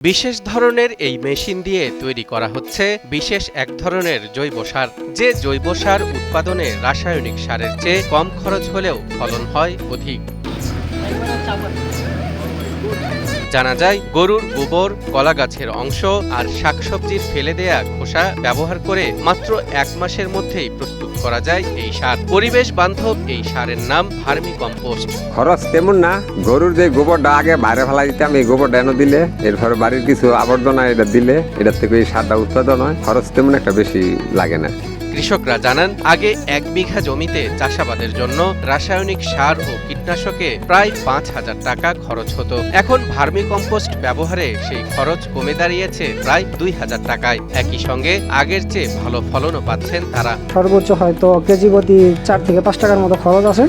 বিশেষ ধরনের এই মেশিন দিয়ে তৈরি করা হচ্ছে বিশেষ এক ধরনের জৈব সার, যে জৈব সার উৎপাদনে রাসায়নিক সারের চেয়ে কম খরচ হলেও ফলন হয় অধিক। জানা যায়, গরুর গোবর, কলা গাছের অংশ আর শাকসবজির ফেলে দেয়া খোসা ব্যবহার করে মাত্র ১ মাসের মধ্যেই প্রস্তুত করা যায় এই সার। পরিবেশ বান্ধব এই সারের নাম ভার্মি কম্পোস্ট। খরচ তেমন না, গরুর যে গোবরটা আগে বাইরে ফেলা দিতাম, এই গোবরটা এনে দিলে, এরপরে বাড়ির কিছু আবর্জনা এটা দিলে এটার থেকে এই সারটা উৎপাদন হয়। খরচ তেমন একটা বেশি লাগে না। কৃষকরা জানান, আগে ১ বিঘা জমিতে চাষাবাদের জন্য রাসায়নিক সার ও কীটনাশকে প্রায় ৫,০০০ টাকা খরচ হতো। এখন ভার্মি কম্পোস্ট ব্যবহারে সেই খরচ কমে দাঁড়িয়েছে প্রায় ২,০০০ টাকায়। একই সঙ্গে আগের চেয়ে ভালো ফলনও পাচ্ছেন তারা। সর্বোচ্চ হয়তো কেজি প্রতি ৪ থেকে ৫ টাকার মতো খরচ আছে,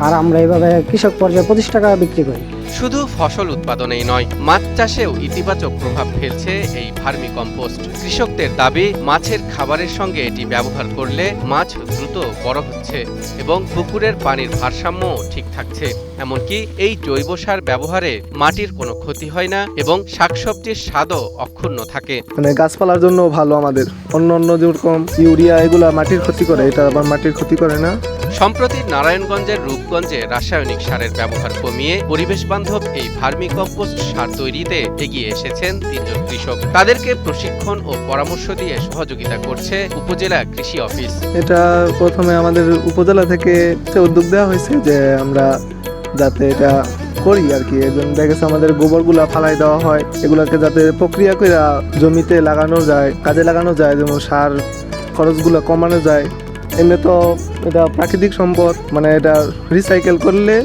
আর আমরা এইভাবে কৃষক পর্যায়ে ২৫ টাকা বিক্রি করি। শুধু ফসল উৎপাদনেই নয়, মাছ চাষেও ইতিবাচক প্রভাব ফেলছে এই ভার্মি কম্পোস্ট। কৃষকদের দাবি, মাছের খাবারের সঙ্গে এটি ব্যবহার করলে মাছ দ্রুত বড় হচ্ছে এবং পুকুরের পানির ভারসাম্য ঠিক থাকছে। এমনকি এই জৈব সার ব্যবহারে মাটির কোনো ক্ষতি হয় না এবং শাকসবজির স্বাদও অক্ষুণ্ণ থাকে। মানে গাছপালার জন্য ভালো। আমাদের অন্য যেরকম ইউরিয়া এগুলা মাটির ক্ষতি করে, এটা আবার মাটির ক্ষতি করে না। সম্প্রতি নারায়ণগঞ্জের রূপগঞ্জে রাসায়নিক সারের ব্যবহার কমিয়ে পরিবেশ বান্ধব এই ভার্মি কম্পোস্ট সার তৈরিতে এগিয়ে এসেছেন ৩ জন কৃষক। তাদেরকে প্রশিক্ষণ ও পরামর্শ দিয়ে সহযোগিতা করছে উপজেলা কৃষি অফিস। এটা প্রথমে আমাদের উপজেলা থেকে উদ্যোগ দেওয়া হয়েছে যে আমরা যাতে এটা করি আর কি। এর জন্য দেখা গেছে আমাদের গোবরগুলা ফালাই দেওয়া হয়, এগুলাকে যাতে প্রক্রিয়া করে জমিতে লাগানো যায়, কাজে লাগানো যায়, যেমন সার খরচগুলো কমানো যায়। এমনি তো এটা প্রাকৃতিক সম্পদ, মানে এটা রিসাইকেল করলে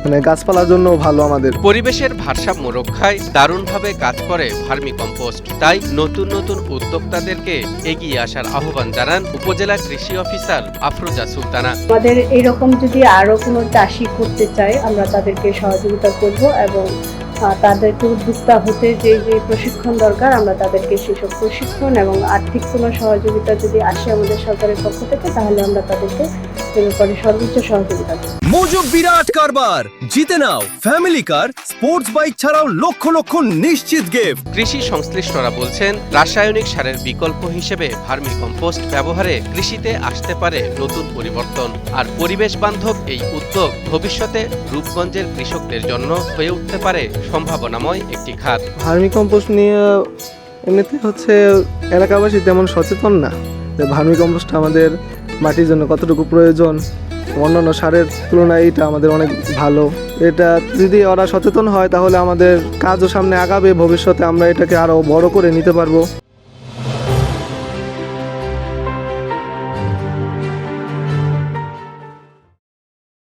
মানে গাছপালার জন্য ভালো আমাদের। পরিবেশের ভারসাম্য রক্ষায় দারুণভাবে কাজ করে ভার্মি কম্পোস্ট। তাই নতুন নতুন উদ্যোক্তাদেরকে এগিয়ে আসার আহ্বান জানান উপজেলা কৃষি অফিসার আফরোজা সুলতানা। আমাদের এরকম যদি আরো কোনো চাষি করতে চায়, আমরা তাদেরকে সহযোগিতা করব এবং তাদেরকে উদ্যোক্তা হতে যে প্রশিক্ষণ দরকার, আমরা তাদেরকে সেসব প্রশিক্ষণ এবং আর্থিক কোনো সহযোগিতা যদি আসে আমাদের সরকারের পক্ষ থেকে, তাহলে আমরা তাদেরকে এ ব্যাপারে সর্বোচ্চ সহযোগিতা করব। মজুব বিরাট কারবার, জিতে নাও ফ্যামিলি কার, স্পোর্টস বাইক ছাড়াও লক্ষ লক্ষ নিশ্চিত গিফট। কৃষি সংশ্লিষ্টরা বলছেন, রাসায়নিক সারের বিকল্প হিসেবে ভার্মি কম্পোস্ট ব্যবহারে কৃষিতে আসতে পারে নতুন পরিবর্তন। আর পরিবেশ বান্ধব এই উদ্যোগ ভবিষ্যতে রূপগঞ্জের কৃষকদের জন্য হয়ে উঠতে পারে সম্ভাবনাময় একটি খাত। ভার্মি কম্পোস্ট নিয়ে এমনিতে এলাকাবাসী তেমন সচেতন না যে ভার্মি কম্পোস্ট আমাদের মাটির জন্য কতটুকু প্রয়োজন। অন্যান্য সারের তুলনায় এটা আমাদের অনেক ভালো। এটা যদি ওরা সচেতন হয় তাহলে আমাদের কাজও সামনে আগাবে, ভবিষ্যতে আমরা এটাকে আরো বড় করে নিতে পারবো।